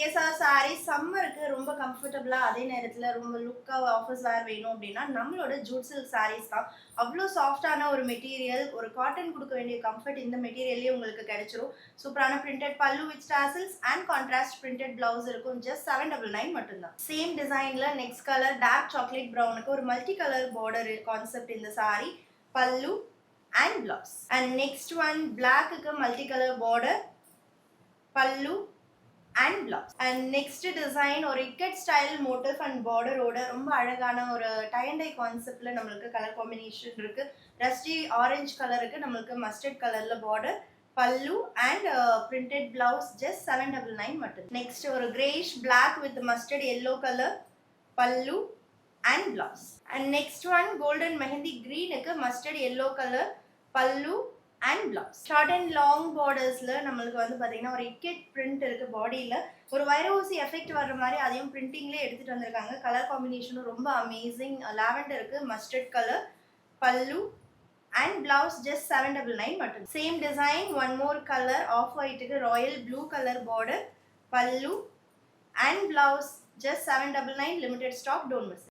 CSR sari சம்மருக்கு ரொம்ப கம்ஃபர்டபுளா அதே நேரத்துல ரொம்ப லுக்கா ஆஃபீஸ் வேர் வேணும் அப்படின்னா நம்மளோட ஜூட் சில்க் சாரீஸ் தான். அவ்வளோ சாஃப்டான ஒரு மெட்டீரியல், ஒரு காட்டன் கொடுக்க வேண்டிய கம்ஃபர்ட் இந்த மெட்டீரியல்லே உங்களுக்கு கிடைச்சிரும். சூப்பரான பிரிண்டட் பல்லு with tassels and contrast printed blouse இருக்கும். ஜஸ்ட் 799 மட்டும்தான். சேம் டிசைன்ல நெக்ஸ்ட் கலர் டார்க் சாக்லேட் ப்ரௌனுக்கு ஒரு மல்டி கலர் பார்டர் கான்செப்ட் இந்த சாரீ, பல்லு and blouse. And next one black க்கு multi color border, pallu and blouse. And next design ஒரு ikat style motif and border ஓட ரொம்ப அழகான ஒரு tie and dye கான்செப்ட்ல நமக்கு கலர் காம்பினேஷன் இருக்கு. ரஸ்டி ஆரஞ்சு கலருக்கு நமக்கு மஸ்டர்ட் கலர்ல border, pallu and printed blouse just 799 மட்டும். Next ஒரு grayish black with mustard yellow color, pallu and blouse. And next one golden mehendi green க்கு mustard yellow color, pallu and blouse. Short and long bordersல நமக்கு வந்து பாத்தீங்கன்னா ஒரு ikat print இருக்கு பாடியில. ஒரு வைரோசி எஃபெக்ட் வர்ற மாதிரி அதையும் பிரிண்டிங்லேயே எடுத்துட்டு வந்திருக்காங்க. கலர் காம்பினேஷனும் ரொம்ப அமேசிங். லாவெண்டருக்கு மஸ்டர்ட் கலர், பல்லு and blouse just 799 மட்டும். Same design one more colour of ஒயிட்டுக்கு ராயல் ப்ளூ கலர் பார்டர், பல்லு and blouse just 799. limited stock, don't miss it.